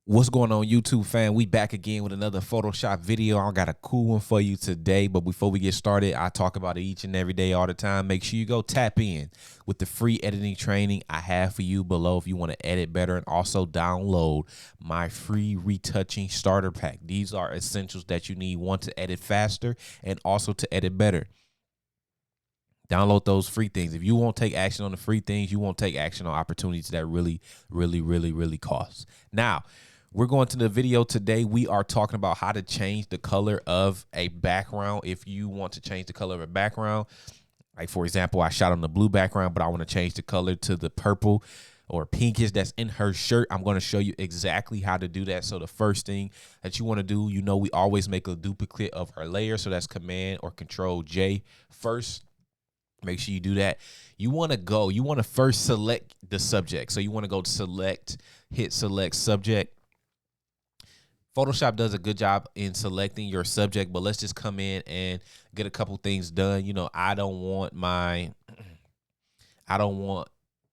What's going on, YouTube fam? We back again with another Photoshop video. I got a cool one for you today, but before we get started, I talk about it each and every day all the time. Make sure you go tap in with the free editing training I have for you below if you want to edit better, and also download my free retouching starter pack. These are essentials that you need, one, to edit faster and also to edit better. Download those free things. If you won't take action on the free things, you won't take action on opportunities that really cost. Now, we're going to the video today. We are talking about how to change the color of a background. If you want to change the color of a background, like for example, I shot on the blue background, but I want to change the color to the purple or pinkish that's in her shirt. I'm going to show you exactly how to do that. So the first thing that you want to do, we always make a duplicate of our layer. So that's Command or Control J first. Make sure you do that. You want to first select the subject. So you want to go to select, hit select subject. Photoshop does a good job in selecting your subject, but let's just come in and get a couple things done. I don't want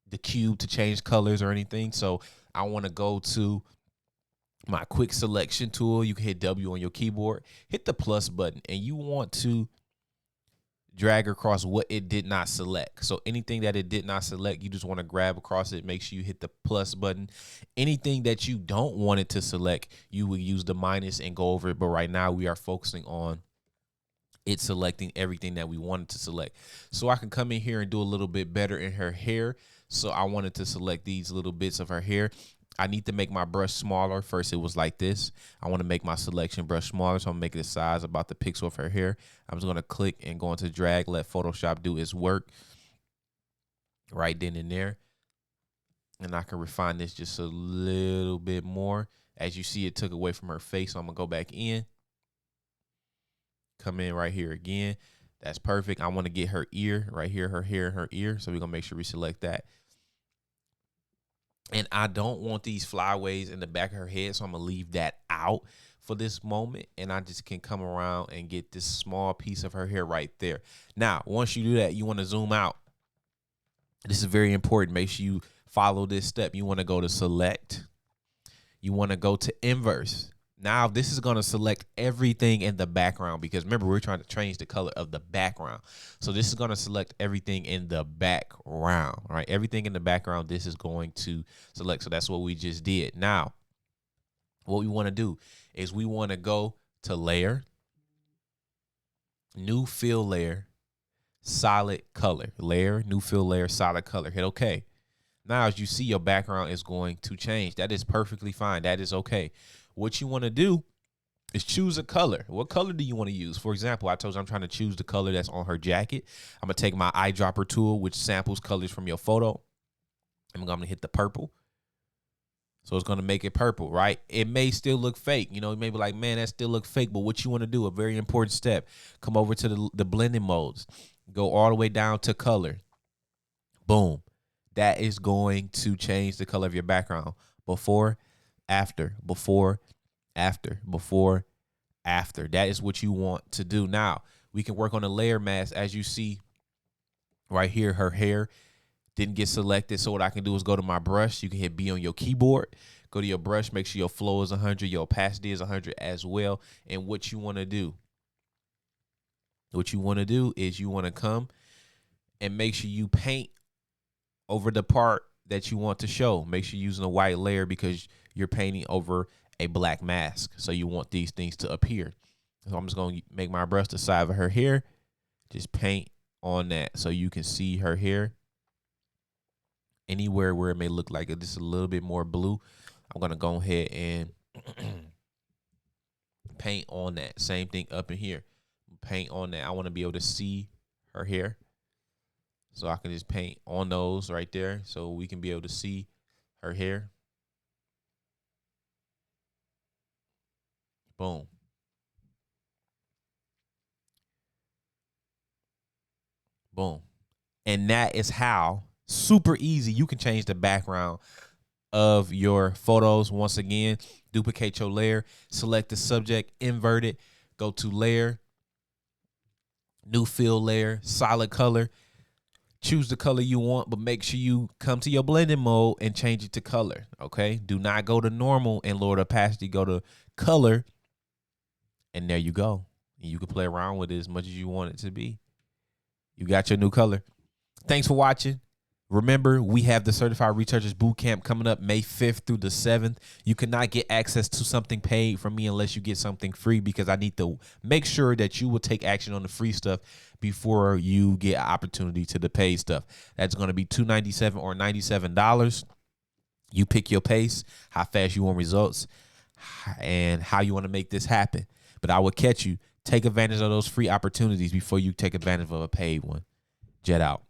the cube to change colors or anything. So I want to go to my quick selection tool. You can hit W on your keyboard, hit the plus button, and you want to drag across what it did not select. So anything that it did not select, you just want to grab across it. Make sure you hit the plus button. Anything that you don't want it to select, you will use the minus and go over it. But right now we are focusing on it selecting everything that we wanted to select. So I can come in here and do a little bit better in her hair. So I wanted to select these little bits of her hair. I need to make my brush smaller. First, it was like this. I want to make my selection brush smaller, so I'm making the size about the pixel of her hair. I'm just going to click and go into drag, let Photoshop do its work right then and there. And I can refine this just a little bit more. As you see, it took away from her face, so I'm going to go back in. Come in right here again. That's perfect. I want to get her ear right here, her hair, her ear. So we're going to make sure we select that. And I don't want these flyaways in the back of her head, so I'm going to leave that out for this moment. And I just can come around and get this small piece of her hair right there. Now, once you do that, you want to zoom out. This is very important. Make sure you follow this step. You want to go to select. You want to go to inverse. Now, this is going to select everything in the background because remember, we're trying to change the color of the background. So this is going to select everything in the background, right? Everything in the background, this is going to select. So that's what we just did. Now, what we want to do is we want to go to layer, new fill layer, solid color. Layer, new fill layer, solid color. Hit OK. Now, as you see, your background is going to change. That is perfectly fine. That is okay. What you want to do is choose a color. What color do you want to use? For example, I told you I'm trying to choose the color that's on her jacket. I'm going to take my eyedropper tool, which samples colors from your photo. I'm going to hit the purple. So it's going to make it purple, right? It may still look fake. You may be like, man, that still look fake. But what you want to do, a very important step, come over to the blending modes. Go all the way down to color. Boom. That is going to change the color of your background. Before, after, before, after, before, after. That is what you want to do. Now, we can work on the layer mask. As you see right here, her hair didn't get selected. So what I can do is go to my brush. You can hit B on your keyboard. Go to your brush. Make sure your flow is 100. Your opacity is 100 as well. And what you want to do is you want to come and make sure you paint over the part that you want to show. Make sure you're using a white layer because you're painting over a black mask. So you want these things to appear. So I'm just going to make my brush the side of her hair. Just paint on that so you can see her hair. Anywhere where it may look like it's a little bit more blue, I'm going to go ahead and paint on that. Same thing up in here. Paint on that. I want to be able to see her hair. So I can just paint on those right there so we can be able to see her hair. Boom. Boom. And that is how, super easy, you can change the background of your photos. Once again, duplicate your layer, select the subject, invert it, go to layer, new fill layer, solid color. choose the color you want, but make sure you come to your blending mode and change it to color. Okay. Do not go to normal and lower the opacity. Go to color. And there you go. And you can play around with it as much as you want it to be. You got your new color. Thanks for watching. Remember, we have the Certified Retouchers Bootcamp coming up May 5th through the 7th. You cannot get access to something paid from me unless you get something free, because I need to make sure that you will take action on the free stuff before you get an opportunity to the paid stuff. That's going to be $297 or $97. You pick your pace, how fast you want results, and how you want to make this happen. But I will catch you. Take advantage of those free opportunities before you take advantage of a paid one. Jet out.